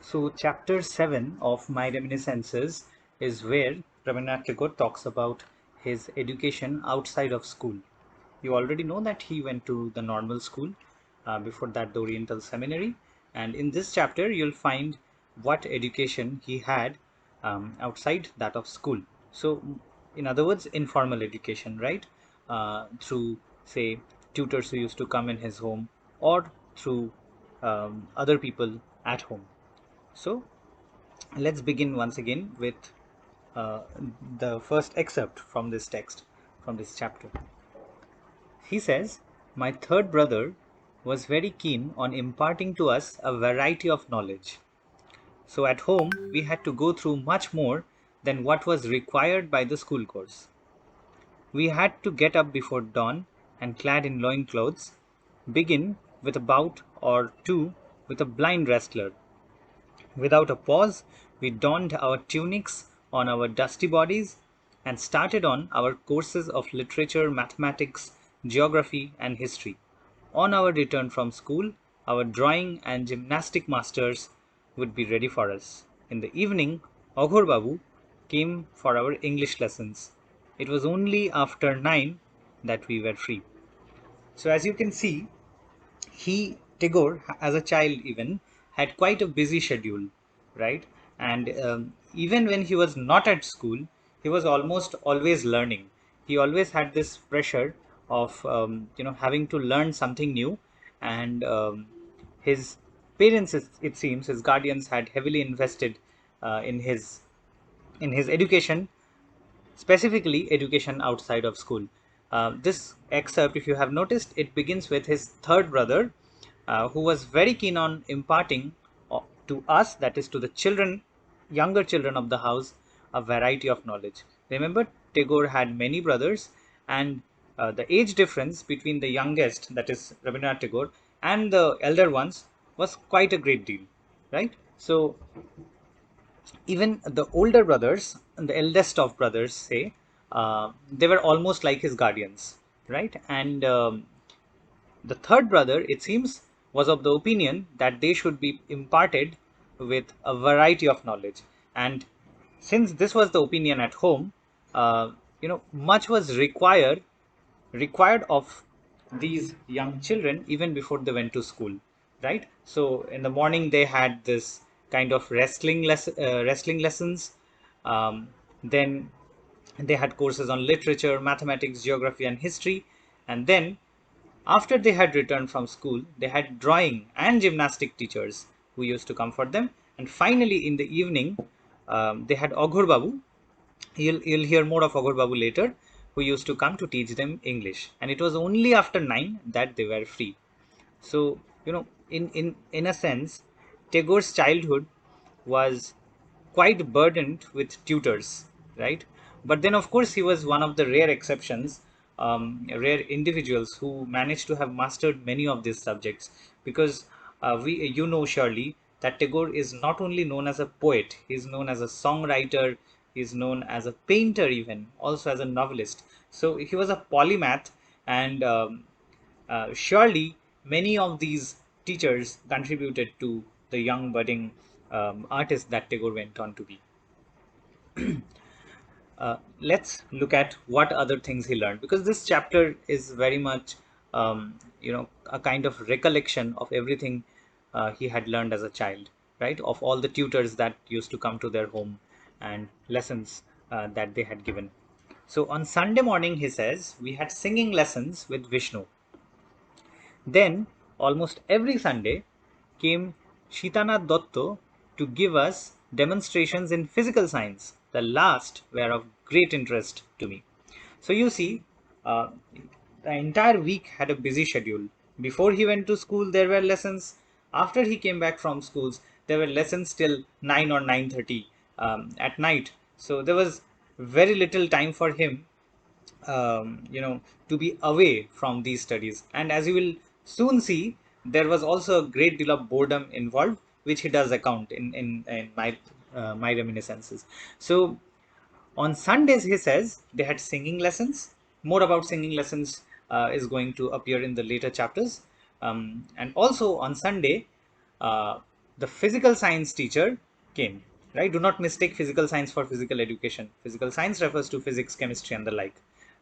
So, chapter 7 of My Reminiscences is where Rabindranath Tagore talks about his education outside of school. You already know that he went to the normal school, before that, the Oriental Seminary, and in this chapter, you'll find what education he had outside that of school. So, in other words, informal education, right? Through, say, tutors who used to come in his home or through other people at home. So, let's begin once again with uh, the first excerpt from this text, from this chapter. He says, "My third brother was very keen on imparting to us a variety of knowledge. So at home, we had to go through much more than what was required by the school course. We had to get up before dawn and, clad in loin clothes, begin with a bout or two with a blind wrestler. Without a pause, we donned our tunics on our dusty bodies and started on our courses of literature, mathematics, geography, and history. On our return from school, our drawing and gymnastic masters would be ready for us. In the evening, Aghor Babu came for our English lessons. It was only after 9 that we were free." So, as you can see, Tagore, as a child even, had quite a busy schedule, right? And even when he was not at school, he was almost always learning. He always had this pressure of having to learn something new, and his parents, it seems, his guardians had heavily invested in his education, specifically education outside of school. This excerpt, if you have noticed, it begins with his third brother, who was very keen on imparting to us, that is, to the children, younger children of the house, a variety of knowledge. Remember, Tagore had many brothers, and the age difference between the youngest, that is Rabindranath Tagore, and the elder ones was quite a great deal, right? So, even the older brothers, the eldest of brothers, say, they were almost like his guardians, right? And the third brother, it seems, was of the opinion that they should be imparted with a variety of knowledge. And since this was the opinion at home, much was required of these young children even before they went to school, right? So in the morning they had this kind of wrestling lessons. Then they had courses on literature, mathematics, geography, and history. And then, after they had returned from school, they had drawing and gymnastic teachers who used to comfort them. And finally, in the evening, they had Aghor Babu. You'll hear more of Aghor Babu later, who used to come to teach them English. And it was only after 9 that they were free. So, in a sense, Tagore's childhood was quite burdened with tutors, right? But then, of course, he was one of the rare exceptions, rare individuals who managed to have mastered many of these subjects. Because you know surely that Tagore is not only known as a poet, he is known as a songwriter, he is known as a painter, even also as a novelist. So he was a polymath, and surely many of these teachers contributed to the young budding artist that Tagore went on to be. Let's look at what other things he learned, because this chapter is very much a kind of recollection of everything he had learned as a child, right? Of all the tutors that used to come to their home and lessons that they had given. So on Sunday morning, he says, we had singing lessons with Vishnu. Then, almost every Sunday, came Shitanath Dotto to give us demonstrations in physical science. The last were of great interest to me. So, you see, uh, the entire week had a busy schedule. Before he went to school, there were lessons. After he came back from schools, there were lessons till 9 or 9:30 at night. So, there was very little time for him to be away from these studies. And as you will soon see, there was also a great deal of boredom involved, which he does account in my reminiscences. So on Sundays, he says they had singing lessons. More about singing lessons is going to appear in the later chapters. And also on Sunday, the physical science teacher came, right? Do not mistake physical science for physical education. Physical science refers to physics, chemistry, and the like,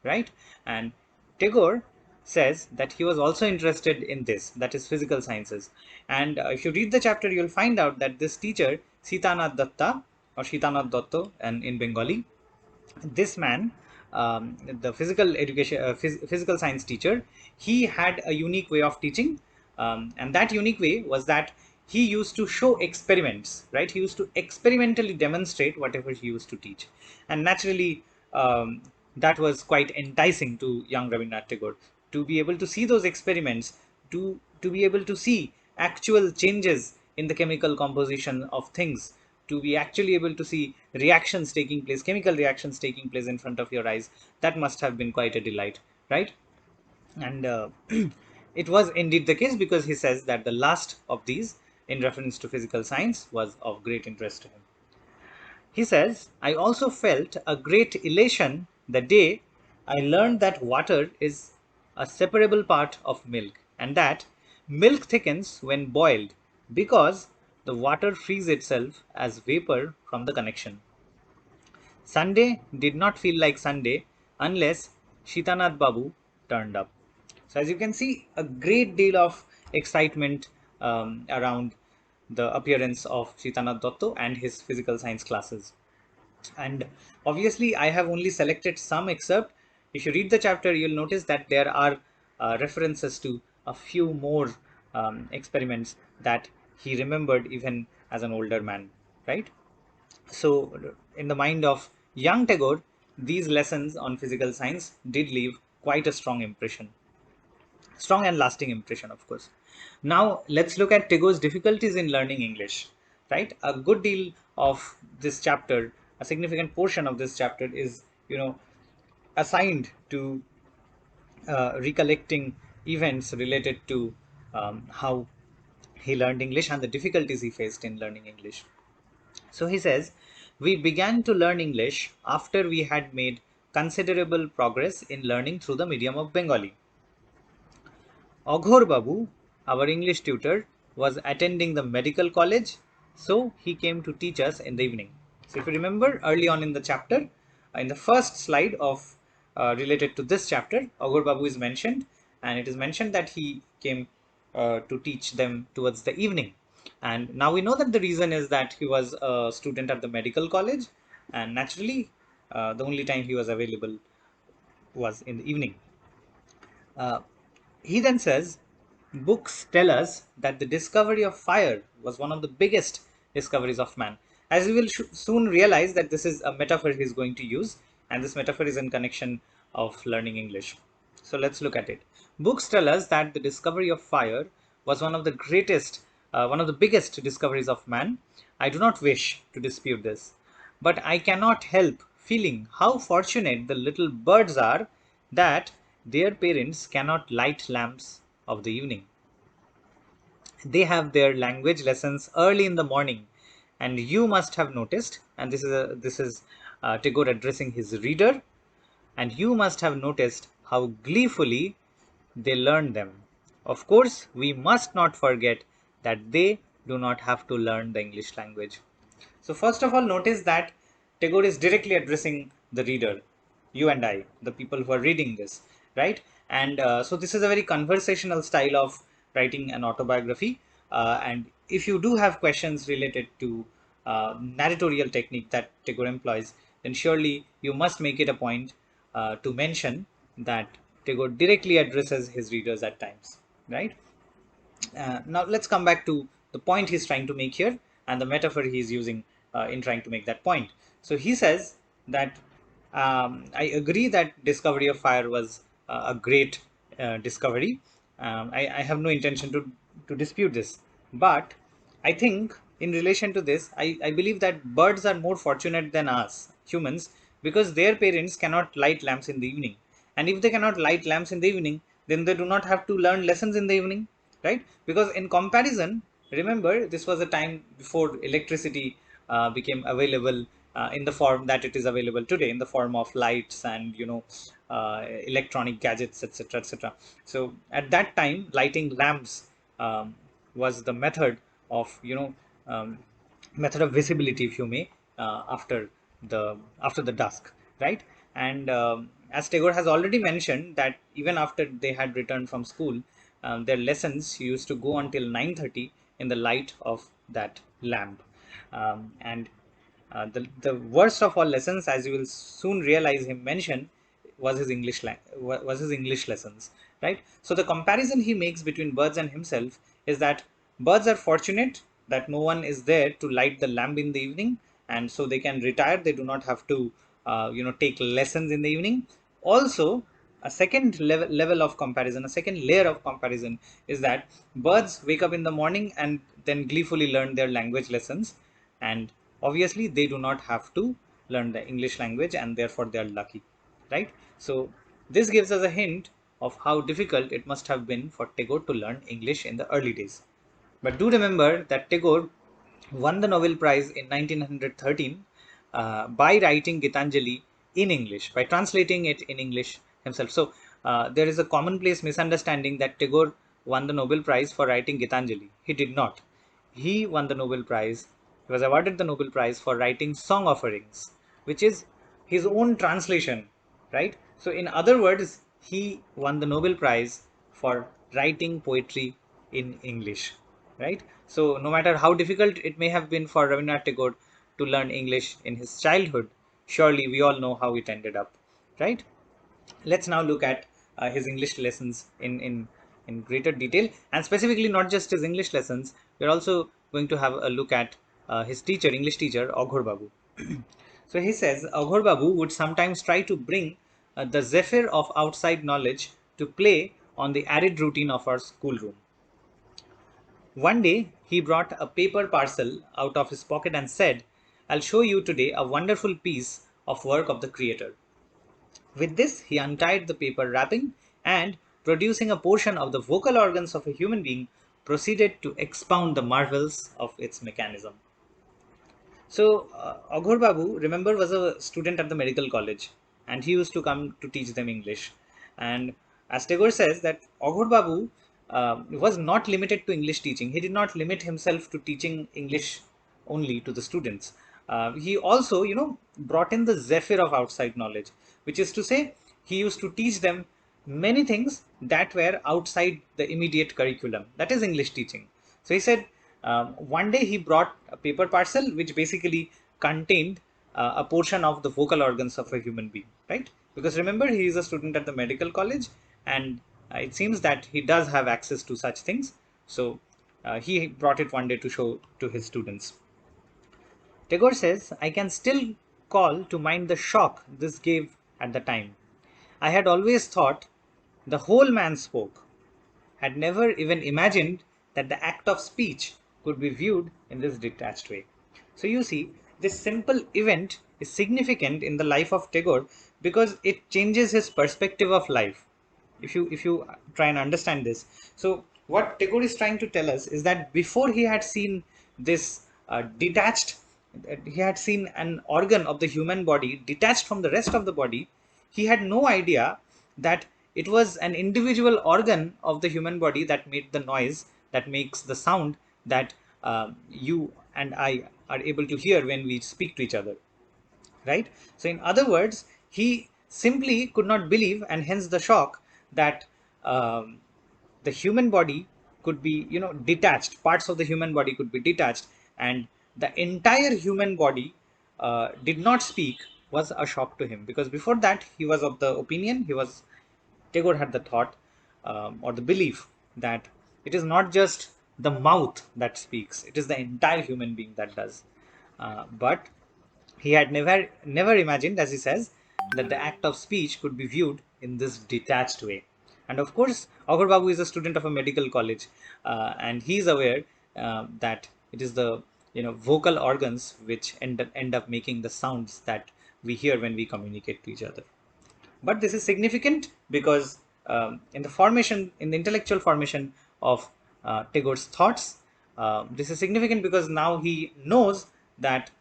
right? And Tagore says that he was also interested in this, that is physical sciences. And if you read the chapter, you'll find out that this teacher, Sitanath Datta, or Shitanath Dotto, and in Bengali, this man, the physical education, physical science teacher, he had a unique way of teaching, and that unique way was that he used to show experiments, right? He used to experimentally demonstrate whatever he used to teach, and naturally, that was quite enticing to young Rabindranath Tagore to be able to see those experiments, to be able to see actual changes in the chemical composition of things, to be actually able to see reactions taking place, chemical reactions taking place in front of your eyes. That must have been quite a delight, right? And it was indeed the case, because he says that the last of these, in reference to physical science, was of great interest to him. He says, I also felt a great elation the day I learned that water is a separable part of milk, and that milk thickens when boiled because the water frees itself as vapor from the connection. Sunday did not feel like Sunday unless Shitanath Babu turned up. So, as you can see, a great deal of excitement around the appearance of Shitanath Dotto and his physical science classes. And obviously, I have only selected some excerpt. If you read the chapter, you'll notice that there are references to a few more experiments that he remembered even as an older man, right? So, in the mind of young Tagore, these lessons on physical science did leave quite a strong and lasting impression, of course. Now, let's look at Tagore's difficulties in learning English, right? A good deal of this chapter, a significant portion of this chapter is, assigned to recollecting events related to how he learned English and the difficulties he faced in learning English. So he says, we began to learn English after we had made considerable progress in learning through the medium of Bengali. Aghor Babu, our English tutor, was attending the medical college, so he came to teach us in the evening. So if you remember early on in the chapter, in the first slide of related to this chapter, Aghor Babu is mentioned, and it is mentioned that he came to teach them towards the evening. And now we know that the reason is that he was a student at the medical college, and naturally, the only time he was available was in the evening. Uh, he then says, books tell us that the discovery of fire was one of the biggest discoveries of man. As we will soon realize that this is a metaphor he is going to use, and this metaphor is in connection of learning English. So let's look at it. Books tell us that the discovery of fire was one of the biggest discoveries of man. I do not wish to dispute this, but I cannot help feeling how fortunate the little birds are that their parents cannot light lamps of the evening. They have their language lessons early in the morning, and you must have noticed, and this is Tagore addressing his reader, and you must have noticed how gleefully they learn them. Of course, we must not forget that they do not have to learn the English language. So first of all, notice that Tagore is directly addressing the reader, you and I, the people who are reading this, right? And so this is a very conversational style of writing an autobiography. And if you do have questions related to narratorial technique that Tagore employs, then surely you must make it a point to mention that Tagore directly addresses his readers at times, right? Now let's come back to the point he's trying to make here and the metaphor he's using in trying to make that point. So he says that I agree that discovery of fire was a great discovery. I have no intention to dispute this, but I think in relation to this, I believe that birds are more fortunate than us humans, because their parents cannot light lamps in the evening, and if they cannot light lamps in the evening, then they do not have to learn lessons in the evening, right? Because in comparison, remember, this was a time before electricity became available in the form that it is available today, in the form of lights and electronic gadgets, etc., etc. So at that time, lighting lamps was the method of um, method of visibility, if you may, after the dusk, right? And as Tagore has already mentioned, that even after they had returned from school, their lessons used to go until 9:30 in the light of that lamp. And the worst of all lessons, as you will soon realize him mention, was his was his English lessons, right? So the comparison he makes between birds and himself is that birds are fortunate that no one is there to light the lamp in the evening, and so they can retire. They do not have to take lessons in the evening. Also, a second level of comparison, a second layer of comparison, is that birds wake up in the morning and then gleefully learn their language lessons, and obviously they do not have to learn the English language, and therefore they are lucky, right? So this gives us a hint of how difficult it must have been for Tagore to learn English in the early days. But do remember that Tagore won the Nobel Prize in 1913 by writing Gitanjali in English, by translating it in English himself. So there is a commonplace misunderstanding that Tagore won the Nobel Prize for writing Gitanjali. He did not. He won the Nobel Prize. He was awarded the Nobel Prize for writing Song Offerings, which is his own translation, right? So, in other words, he won the Nobel Prize for writing poetry in English, right? So, no matter how difficult it may have been for Rabindranath Tagore to learn English in his childhood, surely we all know how it ended up, right? Let's now look at his English lessons in greater detail, and specifically not just his English lessons. We're also going to have a look at his teacher, English teacher, Aghor Babu. So he says Aghor Babu would sometimes try to bring the zephyr of outside knowledge to play on the arid routine of our schoolroom. One day he brought a paper parcel out of his pocket and said, "I'll show you today a wonderful piece of work of the Creator." With this, he untied the paper wrapping and, producing a portion of the vocal organs of a human being, proceeded to expound the marvels of its mechanism. So, Aghor Babu, remember, was a student at the medical college, and he used to come to teach them English. And as Tagore says, that Aghor Babu was not limited to English teaching. He did not limit himself to teaching English only to the students. He also, brought in the zephyr of outside knowledge, which is to say, he used to teach them many things that were outside the immediate curriculum. That is English teaching. So he said, one day he brought a paper parcel which basically contained a portion of the vocal organs of a human being, right? Because remember, he is a student at the medical college, and it seems that he does have access to such things. So he brought it one day to show to his students. Tagore says, "I can still call to mind the shock this gave at the time. I had always thought the whole man spoke, had never even imagined that the act of speech could be viewed in this detached way." So you see, this simple event is significant in the life of Tagore because it changes his perspective of life. If you try and understand this, so what Tagore is trying to tell us is that before he had seen this detached, he had seen an organ of the human body detached from the rest of the body. He had no idea that it was an individual organ of the human body that made the noise, that makes the sound that you and I are able to hear when we speak to each other, right? So in other words, he simply could not believe, and hence the shock, that um, the human body could be, detached. Parts of the human body could be detached, and the entire human body did not speak, was a shock to him, because before that he was of the opinion, Tagore had the thought, or the belief, that it is not just the mouth that speaks, it is the entire human being that does. But he had never imagined, as he says, that the act of speech could be viewed in this detached way. And of course, Aghor Babu is a student of a medical college, and he is aware that it is the vocal organs which end up making the sounds that we hear when we communicate to each other. But this is significant because in the intellectual formation of Tagore's thoughts, this is significant because now he knows that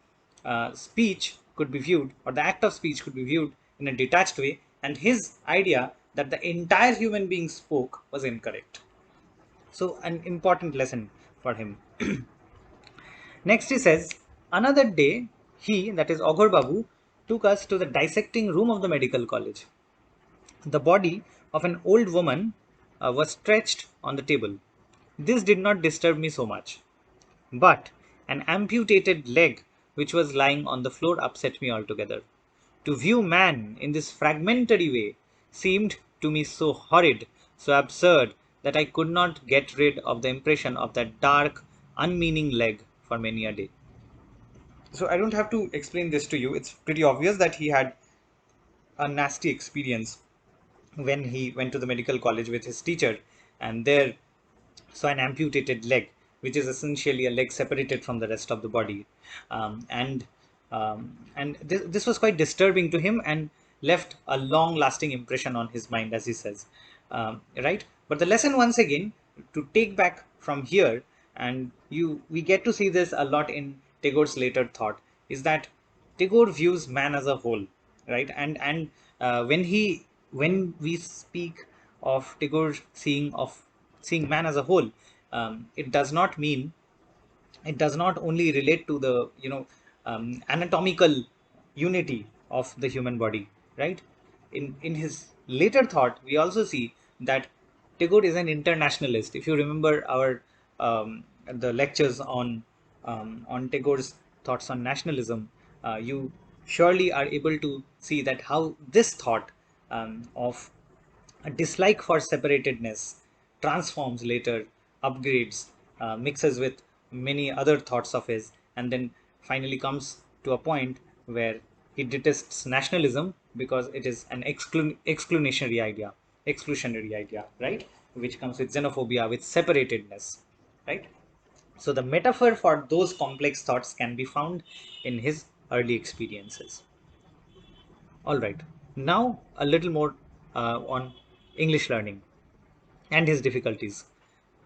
speech could be viewed, or the act of speech could be viewed in a detached way, and his idea that the entire human being spoke was incorrect. So, an important lesson for him. Next he says, another day he, that is Aghor Babu, took us to the dissecting room of the medical college. The body of an old woman was stretched on the table. This did not disturb me so much, but an amputated leg which was lying on the floor upset me altogether. To view man in this fragmentary way seemed to me so horrid, so absurd, that I could not get rid of the impression of that dark, unmeaning leg for many a day. So I don't have to explain this to you. It's pretty obvious that he had a nasty experience when he went to the medical college with his teacher and there saw an amputated leg, which is essentially a leg separated from the rest of the body. And this was quite disturbing to him and left a long lasting impression on his mind, as he says. Right? But the lesson, once again, to take back from here, and we get to see this a lot in Tagore's later thought, is that Tagore views man as a whole, right? And when we speak of Tagore seeing man as a whole, it does not mean, it does not only relate to the anatomical unity of the human body, right? In his later thought, we also see that Tagore is an internationalist. If you remember our the lectures on Tagore's thoughts on nationalism, you surely are able to see that how this thought of a dislike for separatedness transforms later, upgrades, mixes with many other thoughts of his, and then finally comes to a point where he detests nationalism because it is an exclusionary idea, right? Which comes with xenophobia, with separatedness, right? So the metaphor for those complex thoughts can be found in his early experiences. All right, now a little more on English learning and his difficulties.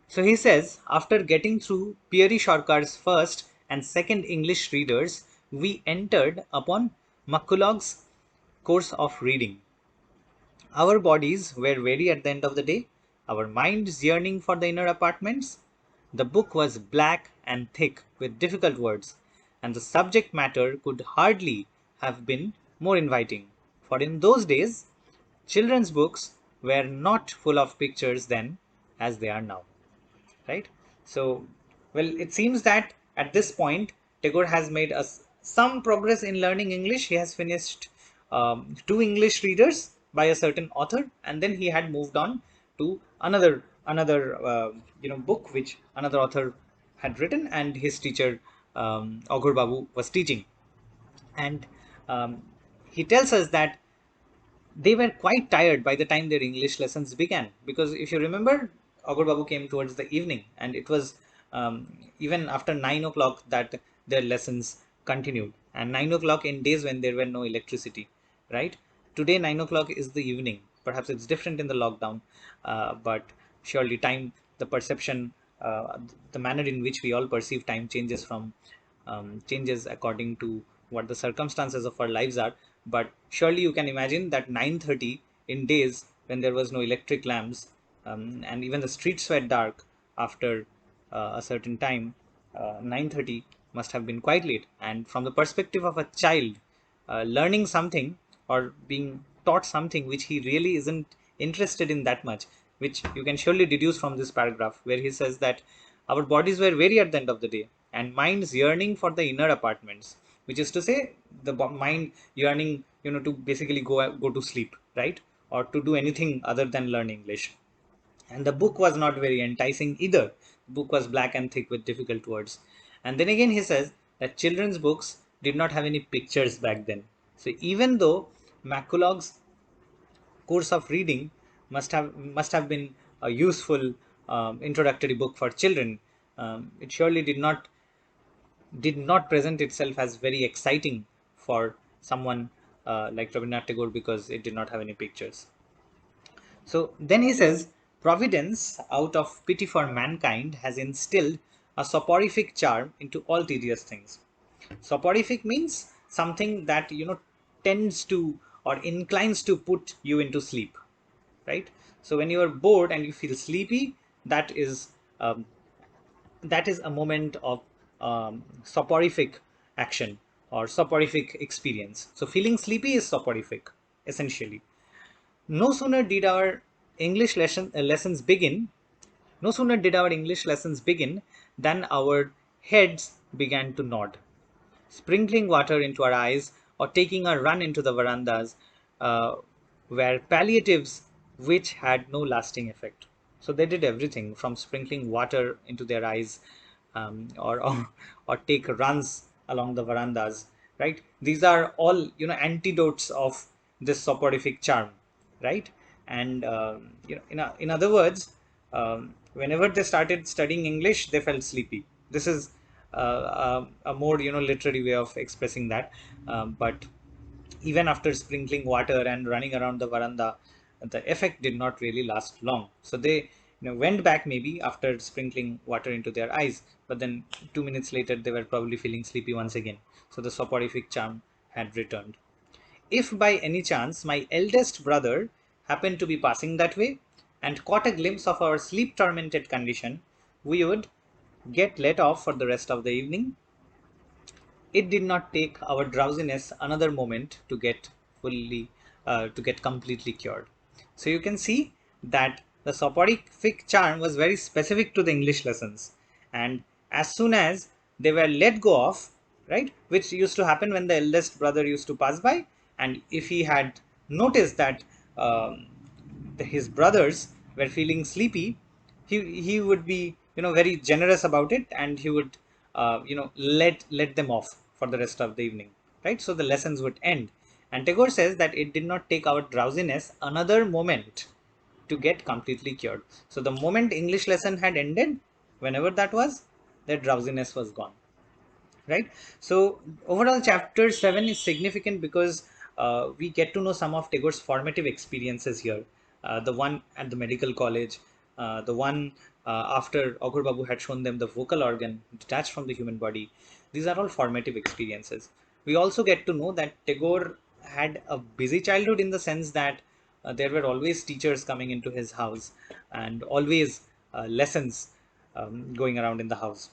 So he says, after getting through Pierre Shorkar's first and second English readers, we entered upon McCulloch's course of reading. Our bodies were weary at the end of the day, our minds yearning for the inner apartments. The book was black and thick with difficult words, and the subject matter could hardly have been more inviting. For in those days, children's books were not full of pictures then as they are now, right? So, well, it seems that at this point, Tagore has made us some progress in learning English. He has finished two English readers by a certain author, and then he had moved on to another book which another author had written, and his teacher Aghor Babu was teaching. And um, he tells us that they were quite tired by the time their English lessons began. Because if you remember, Aghor Babu came towards the evening, and it was even after 9 o'clock that their lessons continued. And 9 o'clock in days when there were no electricity, right? Today, 9 o'clock is the evening. Perhaps it's different in the lockdown, but surely time, the perception, the manner in which we all perceive time changes according to what the circumstances of our lives are. But surely you can imagine that 9:30 in days when there was no electric lamps, and even the streets were dark after a certain time, 9:30 must have been quite late. And from the perspective of a child, learning something or being taught something which he really isn't interested in that much, which you can surely deduce from this paragraph where he says that our bodies were weary at the end of the day and minds yearning for the inner apartments, which is to say the mind yearning, to basically go to sleep, right? Or to do anything other than learn English. And the book was not very enticing either. The book was black and thick with difficult words. And then again, he says that children's books did not have any pictures back then. So even though McCulloch's course of reading must have been a useful introductory book for children, it surely did not present itself as very exciting for someone like Rabindranath Tagore because it did not have any pictures. So then he says, Providence, out of pity for mankind, has instilled a soporific charm into all tedious things. Soporific means something that tends to or inclines to put you into sleep, right? So when you are bored and you feel sleepy, that is um, that is a moment of soporific action or soporific experience. So feeling sleepy is soporific, essentially. No sooner did our English lessons begin, no sooner did our English lessons begin than our heads began to nod, sprinkling water into our eyes or taking a run into the verandas uh, were palliatives which had no lasting effect. So they did everything from sprinkling water into their eyes, or take runs along the verandas, right? These are all, antidotes of this soporific charm, right? And in other words, whenever they started studying English, they felt sleepy. This is a more, literary way of expressing that. But even after sprinkling water and running around the veranda, the effect did not really last long. So they, went back maybe after sprinkling water into their eyes, but then 2 minutes later they were probably feeling sleepy once again. So the soporific charm had returned. If by any chance my eldest brother happened to be passing that way and caught a glimpse of our sleep tormented condition, we would get let off for the rest of the evening. It did not take our drowsiness another moment to get completely cured. So you can see that the soporific charm was very specific to the English lessons, and as soon as they were let go of, right, which used to happen when the eldest brother used to pass by, and if he had noticed that um, his brothers were feeling sleepy, he would be, very generous about it, and he would let them off for the rest of the evening, right? So the lessons would end, and Tagore says that it did not take our drowsiness another moment to get completely cured. So the moment English lesson had ended, whenever that was, their drowsiness was gone, right? So overall, chapter 7 is significant because we get to know some of Tagore's formative experiences here. The one at the medical college, the one after Aghur Babu had shown them the vocal organ detached from the human body. These are all formative experiences. We also get to know that Tagore had a busy childhood, in the sense that there were always teachers coming into his house, and always lessons going around in the house.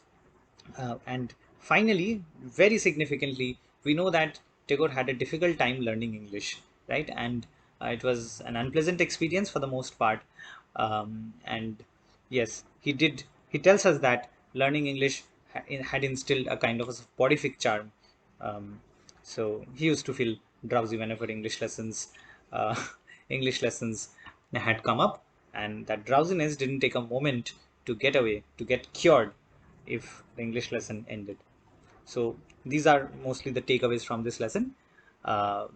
And finally, very significantly, we know that Tagore had a difficult time learning English, right? And it was an unpleasant experience for the most part. And yes, he did. He tells us that learning English had instilled a kind of a soporific charm. Um, so he used to feel drowsy whenever uh, English lessons had come up, and that drowsiness didn't take a moment to get away, to get cured if the English lesson ended. So these are mostly the takeaways from this lesson. Uh,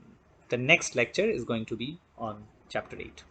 the next lecture is going to be on chapter 8.